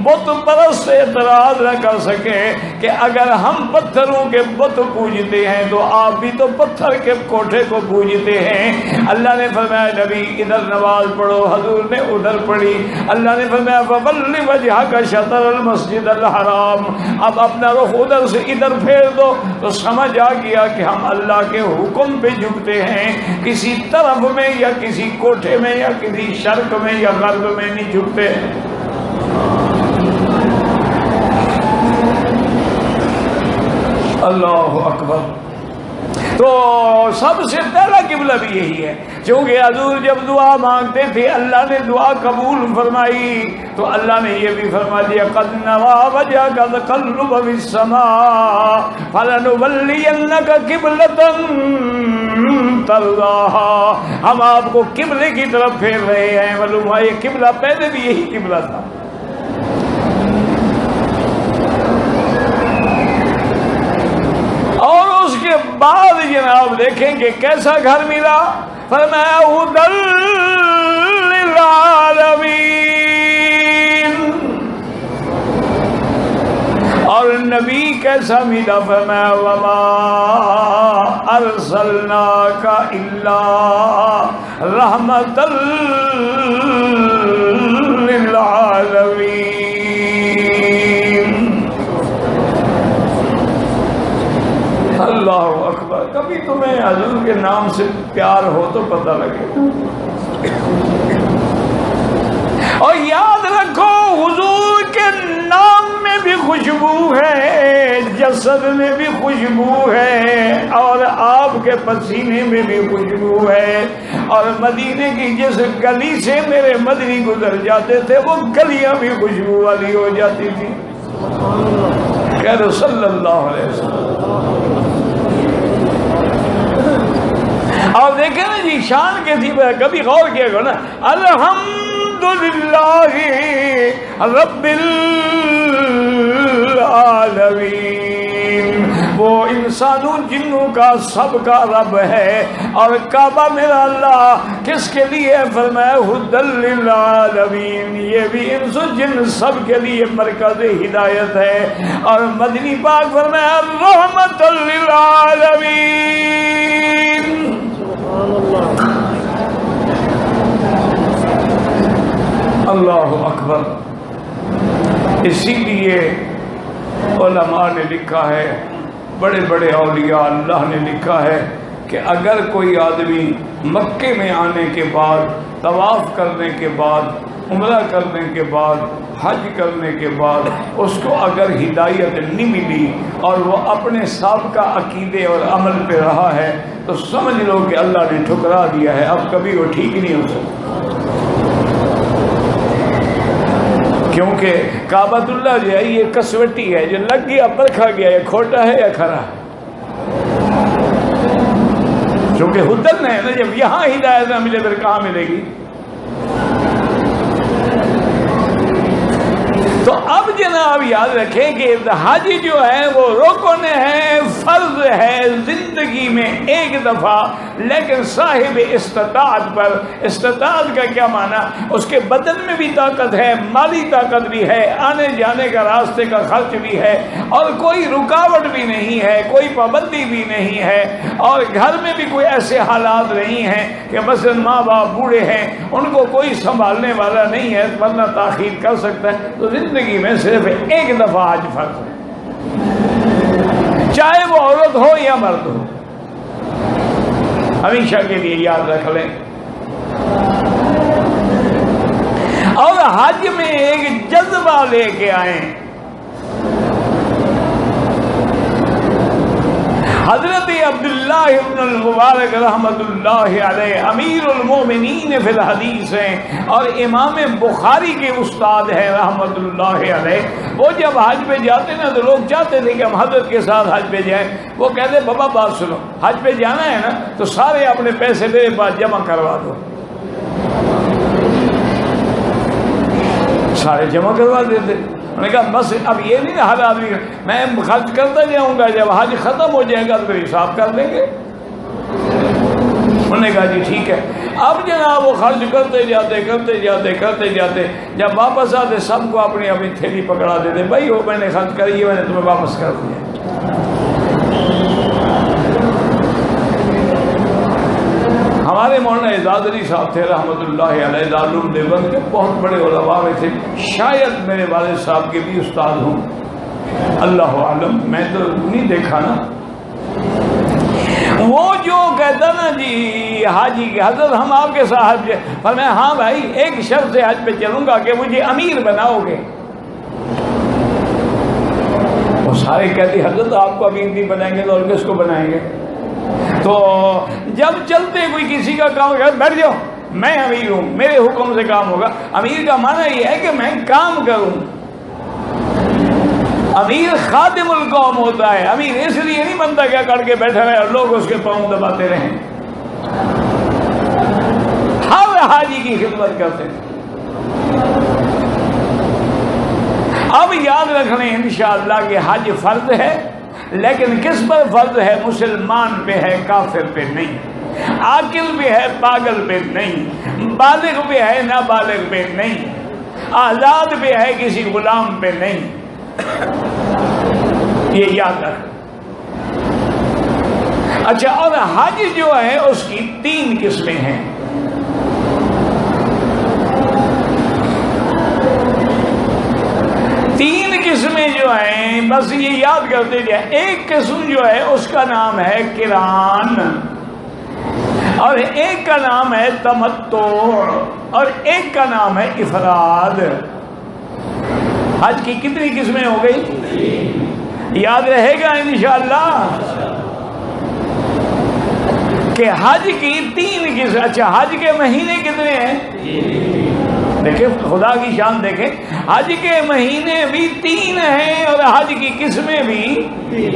بت پرست اعتراض نہ کر سکے کہ اگر ہم پتھروں کے بت پوجتے ہیں تو آپ بھی تو پتھر کے کوٹھے کو پوجتے ہیں. اللہ نے فرمایا نبی ادھر نماز پڑھو، حضور نے ادھر پڑھی. اللہ نے فرمایا فَوَلِّ وَجْهَكَ شَطْرَ الْمَسْجِدِ الْحَرَامِ، اب اپنا رخ ادھر سے ادھر پھیر دو. تو سمجھ آ گیا کہ ہم اللہ کے حکم پہ جھکتے ہیں، کسی طرف میں یا کسی کوٹھے میں یا کسی شرق میں یا غرب میں نہیں جھکتے. اللہ اکبر. تو سب سے پہلا قبلہ بھی یہی ہے. چونکہ حضور جب دعا مانگتے تھے اللہ نے دعا قبول فرمائی تو اللہ نے یہ بھی فرما دیا قد نوى وجهك التقلب في السماء فلنولينك قبلة ترضاها. ہم آپ کو قبلے کی طرف پھیر رہے ہیں. معلوم ہے یہ قبلہ پہلے بھی یہی قبلہ تھا. اور اس کے بعد جناب دیکھیں کہ کیسا گھر ملا. فرمایا ہدی للعالمین. اور نبی کیسا ملا؟ فرمایا وما ارسلناک الا رحمۃ للعالمین. اللہ اکبر. کبھی تمہیں حضور کے نام سے پیار ہو تو پتہ لگے. اور یاد رکھو حضور کے نام میں بھی خوشبو ہے، جسد میں بھی خوشبو ہے اور آپ کے پسینے میں بھی خوشبو ہے. اور مدینے کی جس گلی سے میرے مدنی گزر جاتے تھے وہ گلیاں بھی خوشبو والی ہو جاتی تھی. کہہ دو صلی اللہ علیہ وسلم۔ اور دیکھیں نا جی شان کیسی، کبھی غور کیا کرو نا، الحمدللہ رب العالمین، وہ انسانوں جنوں کا سب کا رب ہے، اور کعبہ میرا اللہ کس کے لیے؟ فرمایا ھدی للعالمین، یہ بھی انس و جن سب کے لیے مرکز ہدایت ہے، اور مدنی پاک فرمایا رحمت للعالمین۔ اللہ اکبر۔ اسی لیے علماء نے لکھا ہے، بڑے بڑے اولیاء اللہ نے لکھا ہے کہ اگر کوئی آدمی مکے میں آنے کے بعد، طواف کرنے کے بعد، عمرہ کرنے کے بعد، حج کرنے کے بعد اس کو اگر ہدایت نہیں ملی اور وہ اپنے سابقہ عقیدے اور عمل پہ رہا ہے تو سمجھ لو کہ اللہ نے ٹھکرا دیا ہے، اب کبھی وہ ٹھیک نہیں ہو سکتا۔ کیونکہ کعبۃ اللہ جو ہے یہ کسوٹی ہے، جو لگ گیا پرکھا گیا، یہ کھوٹا ہے یا کھرا ہے؟ کیونکہ ہدن ہے نا، جب یہاں ہدایت نہ ملے پھر کہاں ملے گی؟ تو اب جناب یاد رکھیں کہ حج جو ہے وہ رکن ہے، فرض ہے زندگی میں ایک دفعہ، لیکن صاحب استطاعت پر، استطاعت کا کیا معنی؟ اس کے بدن میں بھی طاقت ہے، مالی طاقت بھی ہے، آنے جانے کا راستے کا خرچ بھی ہے، اور کوئی رکاوٹ بھی نہیں ہے، کوئی پابندی بھی نہیں ہے، اور گھر میں بھی کوئی ایسے حالات نہیں ہیں کہ مثلا ماں باپ بوڑھے ہیں، ان کو کوئی سنبھالنے والا نہیں ہے ورنہ تاخیر کر سکتا ہے، تو زندگی میں صرف ایک دفعہ حج فرض ہے، چاہے وہ عورت ہو یا مرد ہو، ہمیشہ کے لیے یاد رکھ لیں۔ اور حج میں ایک جذبہ لے کے آئیں۔ حضرت عبداللہ ابن المبارک رحمت اللہ علیہ امیر المومنین فی الحدیث ہیں اور امام بخاری کے استاد ہیں رحمت اللہ علیہ۔ وہ جب حج پہ جاتے نا تو لوگ چاہتے تھے کہ ہم حضرت کے ساتھ حج پہ جائیں، وہ کہتے بابا بات سنو، حج پہ جانا ہے نا تو سارے اپنے پیسے میرے پاس جمع کروا دو، سارے جمع کروا دیتے۔ انہوں نے کہا بس اب یہ نہیں ہر آدمی میں خرچ کرتا جاؤں گا، جب حج ختم ہو جائے گا تو پھر حساب کر دیں گے۔ انہوں نے کہا جی ٹھیک ہے۔ اب جناب وہ خرچ کرتے جاتے، جب واپس آتے سب کو اپنی اپنی تھیلی پکڑا دیتے، بھائی وہ میں نے خرچ کری ہے، میں نے تمہیں واپس کر دیا۔ ہمارے مولانا اعزاز علی صاحب تھے رحمت اللہ علیہ، دارالعلوم دیوبند کے بہت بڑے علماء میں تھے، شاید میرے والد صاحب کے بھی استاد ہوں، اللہ عالم، میں تو نہیں دیکھا نا۔ وہ جو کہتا نا جی حاجی کے حضرت ہم آپ کے ساتھ حج، فرمایا ہاں بھائی ایک شرط سے حج پہ چلوں گا کہ مجھے امیر بناؤ گے۔ وہ سارے کہتے حضرت آپ کو امیر نہیں بنائیں گے تو اور کس کو بنائیں گے؟ تو جب چلتے کوئی کسی کا کام کرے بیٹھ جاؤ، میں امیر ہوں، میرے حکم سے کام ہوگا۔ امیر کا معنی یہ ہے کہ میں کام کروں۔ امیر خادم القوم ہوتا ہے، امیر اس لیے نہیں بنتا کیا کر کے بیٹھا رہے اور لوگ اس کے پاؤں دباتے رہیں، ہر حاجی کی خدمت کرتے ہیں۔ اب یاد رکھ لیں انشاءاللہ کہ حج فرض ہے، لیکن کس پر فرض ہے؟ مسلمان پہ ہے، کافر پہ نہیں، عاقل پہ ہے، پاگل پہ نہیں، بالغ پہ ہے، نابالغ پہ نہیں، آزاد پہ ہے، کسی غلام پہ نہیں۔ یہ یاد رکھ۔ اچھا، اور حج جو ہے اس کی 3 قسمیں ہیں۔ قسمیں جو ہیں بس یہ یاد کرتے جائیں۔ ایک قسم جو ہے اس کا نام ہے قران، اور ایک کا نام ہے تمتع، اور ایک کا نام ہے افراد۔ حج کی کتنی قسمیں ہو گئی؟ یاد رہے گا انشاءاللہ کہ حج کی 3 قسم۔ اچھا، حج کے مہینے کتنے ہیں؟ دیکھیں خدا کی شان دیکھیں، حج کے مہینے بھی 3 ہیں اور حج کی قسمیں بھی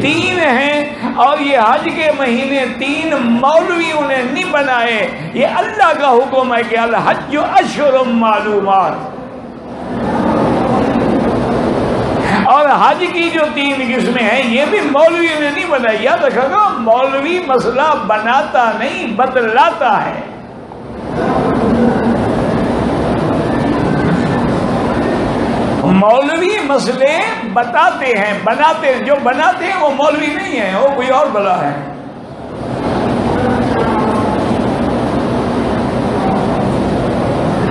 3 ہیں، اور یہ حج کے مہینے 3 مولویوں نے نہیں بنائے، یہ اللہ کا حکم ہے کہ الحج اشہر معلومات۔ اور حج کی جو 3 قسمیں ہیں یہ بھی مولوی نے نہیں بنائی، یاد رکھو گا، مولوی مسئلہ بناتا نہیں بتلاتا ہے۔ مولوی مسئلے بتاتے ہیں، بناتے ہیں، جو بناتے ہیں وہ مولوی نہیں ہیں، وہ کوئی اور بلا ہے۔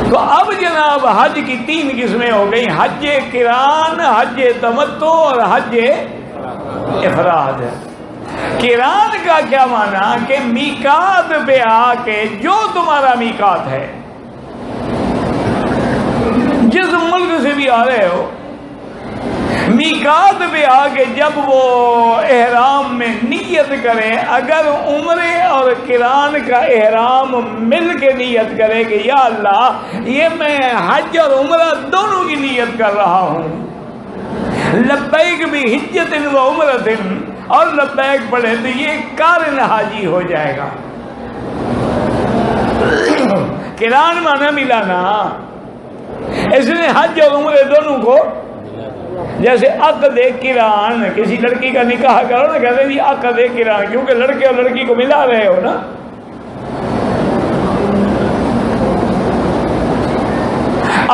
تو اب جناب حج کی 3 قسمیں ہو گئی، حج قران، حج تمتع اور حج افراد۔ قران کا کیا معنی کہ میقات پہ آ کے جو تمہارا میقات ہے، جس ملک سے بھی آ رہے ہو، میقات پہ آ کے جب وہ احرام میں نیت کرے، اگر عمرے اور قران کا احرام مل کے نیت کرے کہ یا اللہ یہ میں حج اور عمرہ دونوں کی نیت کر رہا ہوں، لبیک بھی حجت و عمرۃ، اور لبیک پڑھے تو یہ قارن حاجی ہو جائے گا۔ قران معنی ملانا، اس نے حج اور عمرے دونوں کو، جیسے عقد قران، کسی لڑکی کا نکاح کرو نا، کہتے ہیں جی عقد قران، کیونکہ لڑکے اور لڑکی کو ملا رہے ہو نا۔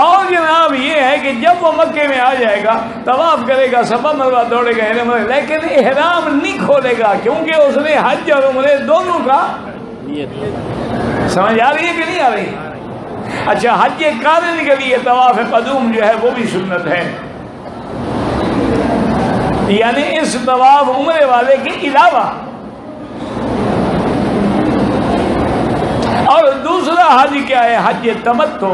اور جناب یہ ہے کہ جب وہ مکے میں آ جائے گا، طواف کرے گا، صفا مروہ دوڑے گا، لیکن احرام نہیں کھولے گا، کیونکہ اس نے حج اور عمرے دونوں کا سمجھ آ رہی ہے کہ نہیں آ رہی؟ اچھا، حج قارن کے لیے طواف قدوم جو ہے وہ بھی سنت ہے، یعنی اس طواف عمرے والے کے علاوہ۔ اور دوسرا حج کیا ہے؟ حج تمتع۔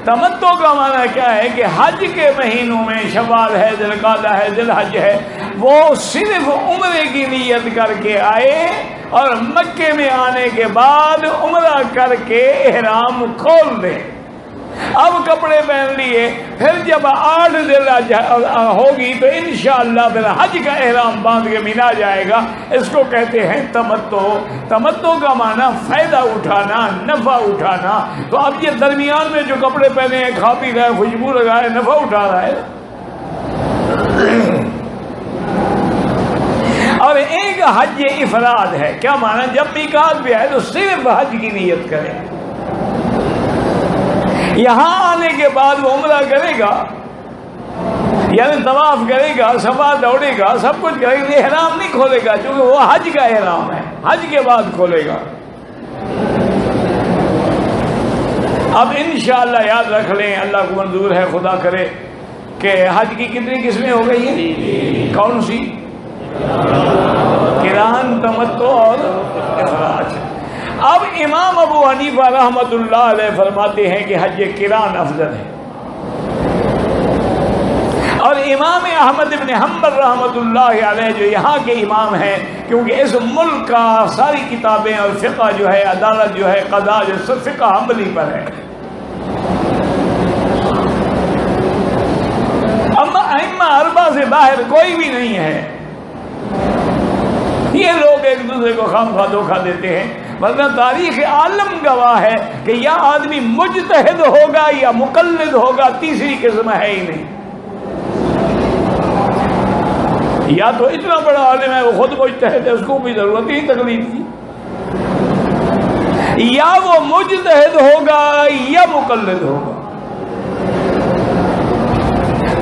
تمتع کا معنی کیا ہے کہ حج کے مہینوں میں شوال ہے، ذی القعدہ ہے، ذی الحج ہے، وہ صرف عمرے کی نیت کر کے آئے اور مکے میں آنے کے بعد عمرہ کر کے احرام کھول دے۔ اب کپڑے پہن لیے، پھر جب 8 ذی الحج ہوگی تو انشاءاللہ پھر حج کا احرام باندھ کے مینا جائے گا۔ اس کو کہتے ہیں تمتع۔ تمتع کا معنی فائدہ اٹھانا، نفع اٹھانا۔ تو اب یہ درمیان میں جو کپڑے پہنے ہیں، کھا پی رہا ہے، خوشبو لگائے، نفع اٹھا رہا ہے۔ اور ایک حج افراد ہے، کیا معنی؟ جب میقات پہ آئے تو صرف حج کی نیت کرے، یہاں آنے کے بعد وہ عمرہ کرے گا، یعنی طواف کرے گا، صفا دوڑے گا، سب کچھ کرے گا، احرام نہیں کھولے گا، کیونکہ وہ حج کا احرام ہے، حج کے بعد کھولے گا۔ اب انشاءاللہ یاد رکھ لیں، اللہ کو منظور ہے، خدا کرے، کہ حج کی کتنی قسمیں ہو گئی ہیں؟ کون سی؟ قران، تمتع اور افراد۔ اب امام ابو حنیفہ رحمۃ اللہ علیہ فرماتے ہیں کہ حج قران افضل ہے، اور امام احمد بن حنبل رحمۃ اللہ علیہ جو یہاں کے امام ہیں، کیونکہ اس ملک کا ساری کتابیں اور فقہ جو ہے، عدالت جو ہے، قضاء جو سب فقہ حنبلی پر ہے۔ اما ائمہ اربعہ سے باہر کوئی بھی نہیں ہے۔ یہ لوگ ایک دوسرے کو خواہ دھوکہ دیتے ہیں، ورنہ تاریخ عالم گواہ ہے کہ یا آدمی مجتہد ہوگا یا مقلد ہوگا، تیسری قسم ہے ہی نہیں۔ یا تو اتنا بڑا عالم ہے وہ خود مجتہد ہے، اس کو بھی ضرورت ہی تقلید کی، یا وہ مجتہد ہوگا یا مقلد ہوگا۔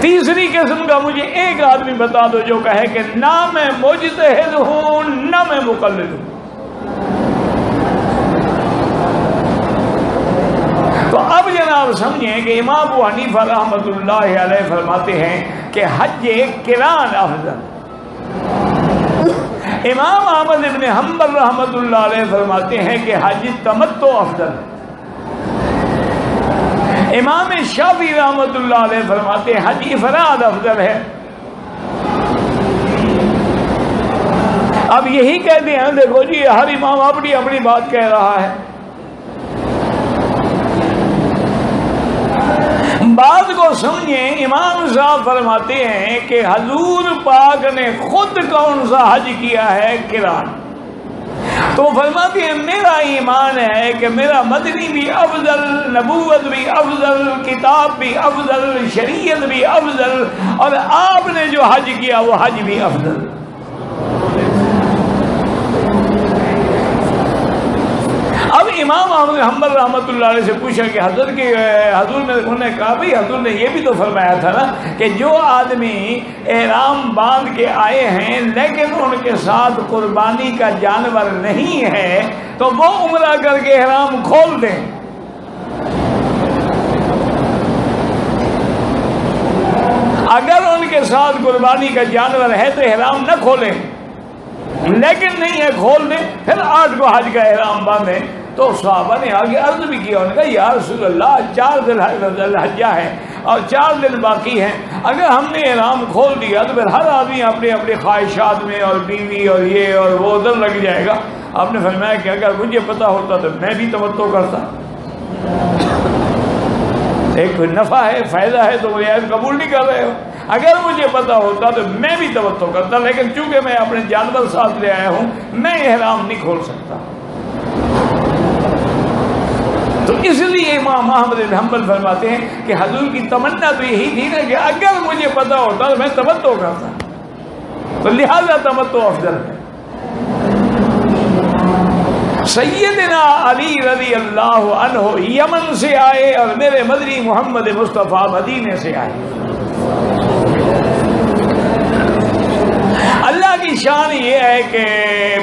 تیسری قسم کا مجھے ایک آدمی بتا دو جو کہے کہ نہ میں مجتہد ہوں نہ میں مقلد ہوں۔ تو اب جناب سمجھیں کہ امام ابو حنیفہ رحمۃ اللہ علیہ فرماتے ہیں کہ حج قران افضل، امام احمد بن حنبل رحمۃ اللہ علیہ فرماتے ہیں کہ حج تمتع افضل، امام شافعی رحمۃ اللہ علیہ فرماتے ہیں حج افراد افضل ہے۔ اب یہی کہتے ہیں، دیکھو جی ہر امام اپنی اپنی بات کہہ رہا ہے۔ بات کو سمجھیں، امام صاحب فرماتے ہیں کہ حضور پاک نے خود کون سا حج کیا ہے؟ قران۔ تو فرماتے ہیں میرا ایمان ہے کہ میرا مدنی بھی افضل، نبوت بھی افضل، کتاب بھی افضل، شریعت بھی افضل، اور آپ نے جو حج کیا وہ حج بھی افضل۔ اب امام احمد حنبل رحمۃ اللہ علیہ سے پوچھا کہ حضور نے انہوں نے کہا بھئی حضور نے یہ بھی تو فرمایا تھا نا کہ جو آدمی احرام باندھ کے آئے ہیں لیکن ان کے ساتھ قربانی کا جانور نہیں ہے تو وہ عمرہ کر کے احرام کھول دیں۔ اگر ان کے ساتھ قربانی کا جانور ہے تو احرام نہ کھولیں، لیکن نہیں ہے کھول دیں، پھر 8 کو حج کا احرام باندھیں۔ تو صحابہ نے آگے عرض بھی کیا، انہوں نے کہا یا رسول اللہ 4 ذی الحجہ ہے اور 4 دن باقی ہیں، اگر ہم نے احرام کھول دیا تو پھر ہر آدمی اپنے اپنے خواہشات میں اور بیوی اور یہ اور وہ ادھر لگ جائے گا۔ آپ نے فرمایا کہ اگر مجھے پتا ہوتا تو میں بھی تمتع کرتا۔ ایک نفع ہے، فائدہ ہے، تو رعایت قبول نہیں کر رہے ہو۔ اگر مجھے پتا ہوتا تو میں بھی تمتع کرتا، لیکن چونکہ میں اپنے جانور ساتھ لے آیا ہوں میں احرام نہیں کھول سکتا۔ تو اس لیے امام احمد بن حنبل فرماتے ہیں کہ حضور کی تمنا تو یہی تھی نا کہ اگر مجھے پتا ہوتا تو میں تمتع کرتا، تو لہذا تمتع افضل ہے۔ سیدنا علی رضی اللہ عنہ یمن سے آئے اور میرے مدنی محمد مصطفیٰ مدینے سے آئے۔ اللہ کی شان یہ ہے کہ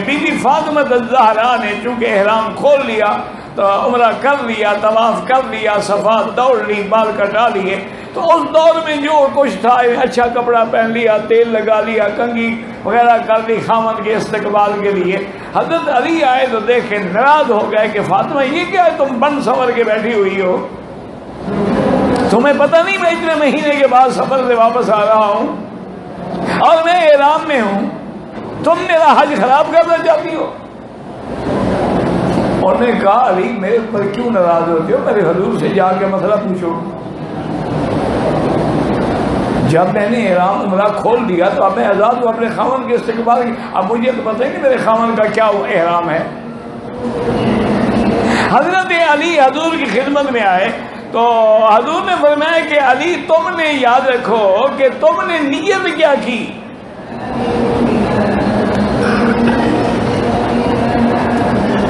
بی بی فاطمہ الزہرا نے چونکہ احرام کھول لیا تو عمرہ کر لیا، طواف کر لیا، صفا دوڑ لی، بال کٹا لیے، تو اس دور میں جو کچھ تھا اچھا کپڑا پہن لیا، تیل لگا لیا، کنگھی وغیرہ کر لی خامد کے استقبال کے لیے۔ حضرت علی آئے تو دیکھے ناراض ہو گئے کہ فاطمہ یہ کیا ہے، تم بن سنور کے بیٹھی ہوئی ہو، تمہیں پتہ نہیں میں اتنے مہینے کے بعد سفر سے واپس آ رہا ہوں اور میں احرام میں ہوں، تم میرا حج خراب کرنا چاہتی ہو؟ انہوں نے کہا علی میرے پر کیوں ناراض ہوتے ہو، میرے حضور سے جا کے مسئلہ پوچھو۔ جب میں نے احرام عمرہ کھول دیا تو اب میں آزاد ہوں اپنے خاوند کے استقبال کی، اب مجھے تو پتہ ہی نہیں میرے خاوند کا کیا احرام ہے۔ حضرت علی حضور کی خدمت میں آئے تو حضور نے فرمایا کہ علی تم نے یاد رکھو کہ تم نے نیت کیا کی۔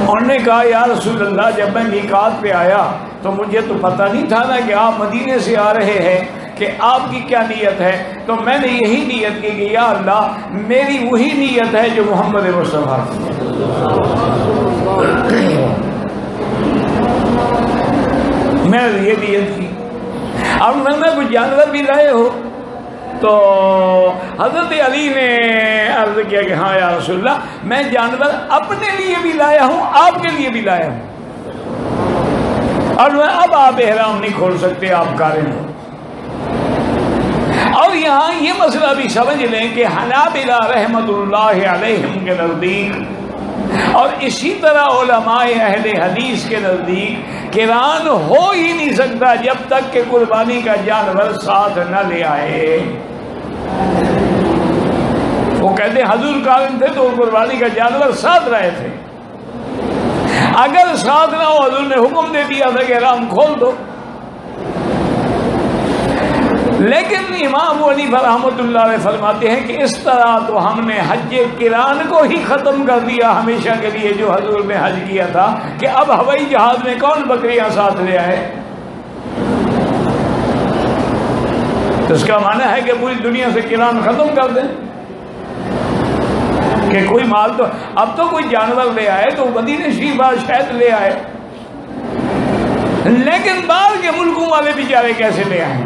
انہوں نے کہا یا رسول اللہ جب میں میقات پہ آیا تو مجھے تو پتہ نہیں تھا نا کہ آپ مدینے سے آ رہے ہیں کہ آپ کی کیا نیت ہے، تو میں نے یہی نیت کی کہ یا اللہ میری وہی نیت ہے جو محمد مصطفیٰ میں یہ نیت کی۔ اب میں کچھ جانور بھی لائے ہو؟ تو حضرت علی نے عرض کیا کہ ہاں یا رسول اللہ میں جانور اپنے لیے بھی لایا ہوں، آپ کے لیے بھی لایا ہوں، اور اب آپ احرام نہیں کھول سکتے، آپ قارن ہو۔ اور یہاں یہ مسئلہ بھی سمجھ لیں کہ حنابلہ رحمۃ اللہ علیہم کے نزدیک اور اسی طرح علماء اہل حدیث کے نزدیک قران ہو ہی نہیں سکتا جب تک کہ قربانی کا جانور ساتھ نہ لے آئے۔ وہ کہتے ہیں حضور قارن تھے تو قربانی کا جانور ساتھ رہے تھے، اگر ساتھ نہ ہو حضور نے حکم دے دیا تھا کہ احرام کھول دو۔ لیکن امام ابو حنیفہ رحمۃ اللہ علیہ فرماتے ہیں کہ اس طرح تو ہم نے حج قران کو ہی ختم کر دیا ہمیشہ کے لیے جو حضور نے حج کیا تھا، کہ اب ہوائی جہاز میں کون بکریاں ساتھ لے آئے؟ تو اس کا معنی ہے کہ پوری دنیا سے قران ختم کر دیں کہ کوئی مال تو اب تو کوئی جانور لے آئے تو مدینہ شریف شاید لے آئے، لیکن باہر کے ملکوں والے بیچارے کیسے لے آئے؟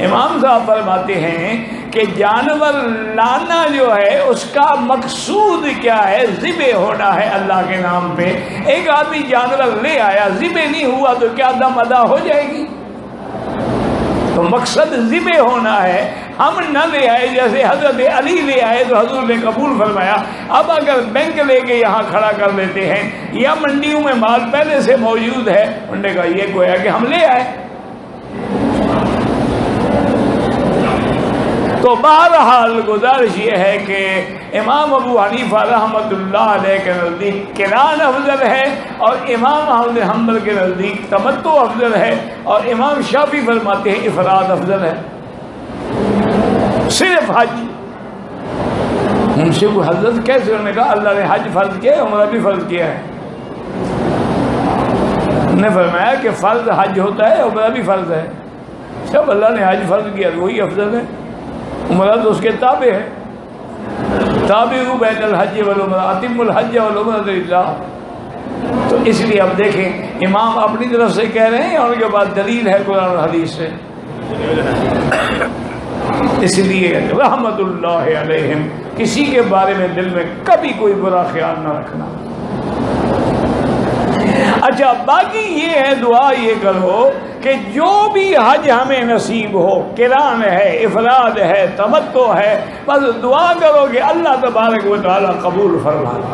امام صاحب فرماتے ہیں کہ جانور لانا جو ہے اس کا مقصود کیا ہے؟ ذبح ہونا ہے اللہ کے نام پہ۔ ایک آدمی جانور لے آیا، ذبح نہیں ہوا تو کیا دم ادا ہو جائے گی؟ تو مقصد ذبح ہونا ہے، ہم نہ لے آئے، جیسے حضرت علی لے آئے تو حضور نے قبول فرمایا۔ اب اگر بینک لے کے یہاں کھڑا کر دیتے ہیں یا منڈیوں میں مال پہلے سے موجود ہے، انہوں نے کہا یہ گویا کہ ہم لے آئے، تو بہرحال گزارش یہ ہے کہ امام ابو حنیفہ رحمۃ اللہ علیہ کے نزدیک قران افضل ہے، اور امام احمد بن حنبل کے نزدیک تمتع افضل ہے، اور امام شافعی فرماتے ہیں افراد افضل ہے۔ صرف حج، ان سے کوئی حضرت کیسے؟ انہوں نے کہا اللہ نے حج فرض کیا ہے، عمرہ بھی فرض کیا ہے۔ انہوں نے فرمایا کہ فرض حج ہوتا ہے، عمرہ بھی فرض ہے، جب اللہ نے حج فرض کیا تو وہی افضل ہے، عمرہ تو اس کے تابع ہے۔ تابعوا بین الحج والعمرہ، اتموا الحج والعمرۃ للہ۔ تو اس لیے اب دیکھیں امام اپنی طرف سے کہہ رہے ہیں اور ان کے بعد دلیل ہے قرآن و حدیث سے۔ اس لیے رحمت اللہ علیہم کسی کے بارے میں دل میں کبھی کوئی برا خیال نہ رکھنا۔ اچھا باقی یہ ہے، دعا یہ کرو کہ جو بھی حج ہمیں نصیب ہو، قران ہے، افراد ہے، تمتع ہے، بس دعا کرو کہ اللہ تبارک و تعالی قبول فرمائے۔